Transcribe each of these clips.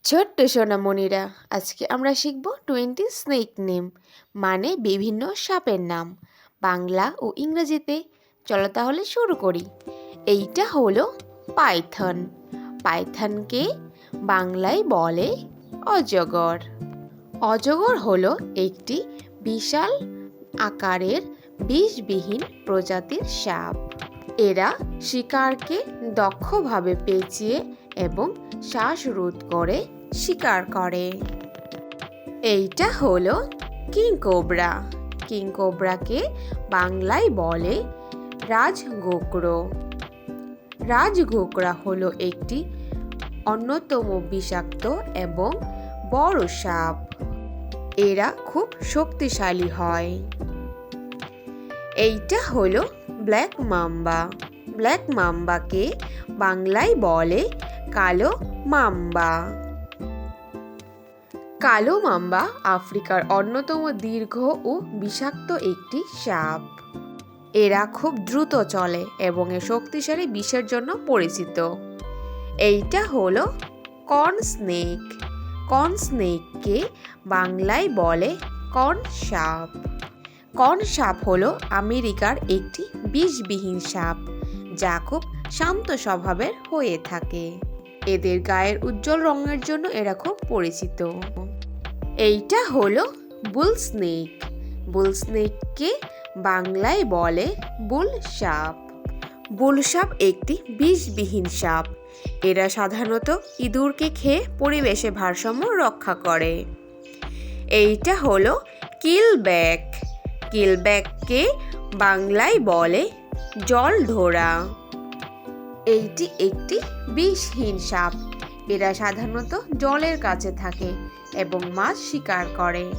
ছোট্ট সোনামণিরা, আজকে আমরা শিখব 20 স্নেক নেম, মানে বিভিন্ন সাপের নাম, বাংলা ও ইংরেজিতে। চলো তাহলে শুরু করি। এইটা হলো পাইথন। পাইথনকে বাংলায় বলে অজগর। অজগর হলো একটি বিশাল আকারের বিষবিহীন প্রজাতির সাপ। এরা শিকারকে দক্ষভাবে পেঁচিয়ে এবং শ্বাসরোধ করে শিকার করে। এইটা হলো কিংকোবরা। কিংকোবরাকে বাংলায় বলে রাজগোকড়ো। রাজগোকড়া হলো একটি অন্যতম বিষাক্ত এবং বড় সাপ। এরা খুব শক্তিশালী হয়। এইটা হলো ব্ল্যাক মাম্বা। ব্ল্যাক মাম্বাকে বাংলায় বলে কালো মাম্বা। কালো মাম্বা আফ্রিকার অন্যতম দীর্ঘ ও বিষাক্ত একটি সাপ। এরা খুব দ্রুত চলে এবং এর শক্তিশালী বিষের জন্য পরিচিত। এইটা হলো কর্ন স্নেক। কর্ন স্নেককে বাংলায় বলে কর্ন সাপ। কর্ন সাপ হলো আমেরিকার একটি বিষবিহীন সাপ, যা খুব শান্ত স্বভাবের হয়ে থাকে। এদের গায়ের উজ্জ্বল রঙের জন্য এরা খুব পরিচিত। এইটা হলো বুল স্নেক। বুল স্নেককে বাংলায় বলে বুল সাপ। বুল সাপ একটি বিষবিহীন সাপ। এরা সাধারণত ইঁদুরকে খেয়ে পরিবেশে ভারসাম্য রক্ষা করে। এইটা হলো কিলব্যাক। কিলব্যাককে বাংলায় বলে জলঢোরা। এইটি একটি বিষহীন সাপ। এরা সাধারণত জলের কাছে থাকে এবং মাছ শিকার করে।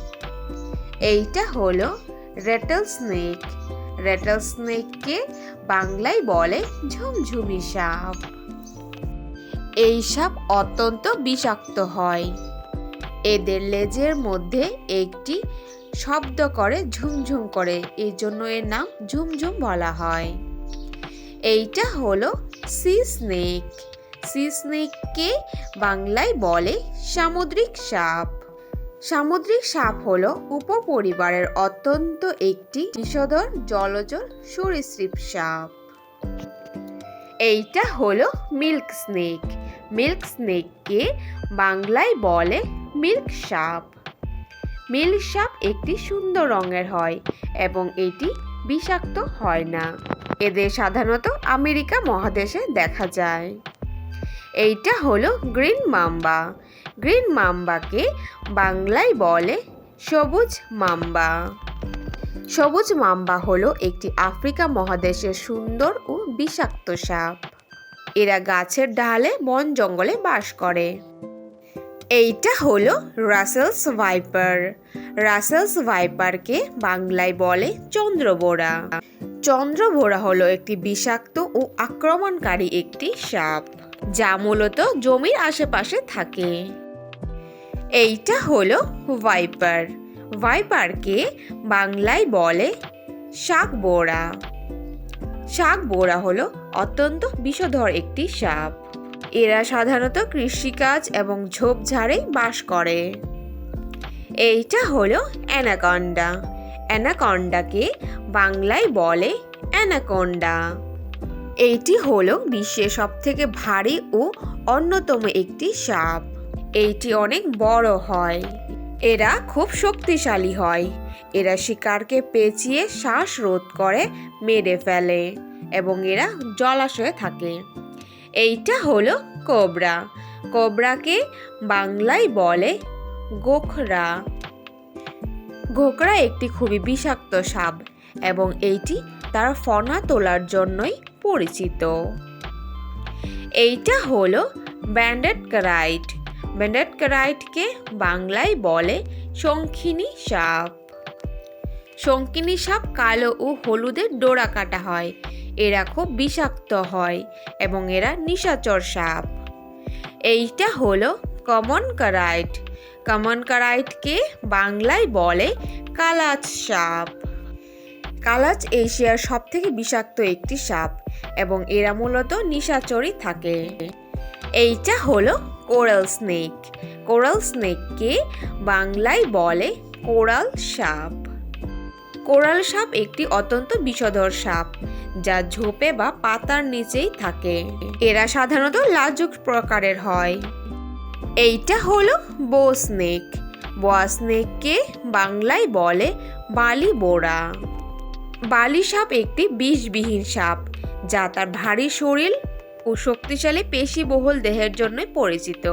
এইটা হলো রেটল স্নেক। রেটল স্নেককে বাংলায় বলে ঝুমঝুমি সাপ। এই সাপ অত্যন্ত বিষাক্ত হয়। এদের লেজের মধ্যে একটি শব্দ করে ঝুমঝুম করে, এই জন্য এর নাম ঝুমঝুম বলা হয়। এইটা হলো সি স্নেক। সি স্নেককে বাংলায় বলে সামুদ্রিক সাপ। সামুদ্রিক সাপ হলো উপপরিবারের অত্যন্ত একটি বিষধর জলজ সরীসৃপ সাপ। এইটা হলো মিল্ক স্নেক। মিল্ক স্নেককে বাংলায় বলে মিল্ক সাপ। মিল্ক সাপ একটি সুন্দর রঙের হয় এবং এটি বিষাক্ত হয় না। এদের সাধারণত আমেরিকা মহাদেশে দেখা যায়। এইটা হলো গ্রিন মাম্বা। গ্রিন মাম্বাকে বাংলায় বলে সবুজ মাম্বা। সবুজ মাম্বা হলো একটি আফ্রিকা মহাদেশের সুন্দর ও বিষাক্ত সাপ। এরা গাছের ডালে বন জঙ্গলে বাস করে। এইটা হলো রাসেলস ভাইপার। রাসেলস ভাইপারকে বাংলায় বলে চন্দ্রবোরা। চন্দ্রবোরা হলো একটি বিষাক্ত ও আক্রমণকারী একটি সাপ, যা মূলত জমির আশেপাশে থাকে। এইটা হলো ভাইপার। ভাইপারকে বাংলায় বলে শাকবোরা। শাকবোরা হলো অত্যন্ত বিষধর একটি সাপ। এরা সাধারণত কৃষিকাজ এবং ঝোপঝাড়ে বাস করে। এইটা হলো অ্যানাকন্ডা। অ্যানাকন্ডাকে বাংলায় বলে অ্যানাকোন্ডা। এইটি হলো বিশ্বের সবথেকে ভারী ও অন্যতম একটি সাপ। এইটি অনেক বড় হয়। এরা খুব শক্তিশালী হয়। এরা শিকারকে পেঁচিয়ে শ্বাসরোধ করে মেরে ফেলে এবং এরা জলাশয়ে থাকে। এইটা হলো কোবরা। কোবরাকে বাংলায় বলে গোখরা। গোখরা একটি খুবই বিষাক্ত সাপ এবং এইটি তার ফনা তোলার জন্যই পরিচিত। এইটা হলো ব্যান্ডেড কারাইট। ব্যান্ডেড কারাইটকে বাংলায় বলে শঙ্খিনী সাপ। শঙ্খিনী সাপ কালো ও হলুদের ডোরা কাটা হয়। এরা খুব বিষাক্ত হয় এবং এরা নিশাচর সাপ। এইটা হলো কমন কারাইট। কমন কারাইটকে বাংলায় বলে কালাচ সাপ। কালাচ এশিয়ার সবথেকে বিষাক্ত একটি সাপ এবং এরা মূলত নিশাচরই থাকে। এইটা হলো কোরাল স্নেক। কোরাল স্নেককে বাংলায় বলে কোরাল সাপ। কোরাল সাপ একটি অত্যন্ত বিষধর সাপ, যা ঝোপে বা পাতার নিচেই থাকে। এরা সাধারণত লাজুক প্রকারের হয়। এইটা হলো বো স্নেক। বোয়া স্নেককে বাংলায় বলে বালি বোড়া। বালি সাপ একটি বিষবিহীন সাপ, যা তার ভারী শরীর ও শক্তিশালী পেশিবহুল দেহের জন্য পরিচিত।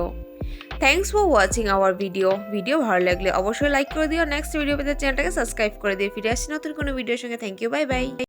Thanks for watching hour video ভালো লাগলে অবশ্যই লাইক করে দিও। নেক্সট ভিডিও পেতে চ্যানেলটাকে সাবস্ক্রাইব করে দিও। ফিরে আসছি নতুন কোনো ভিডিওর সঙ্গে। Thank you, bye by.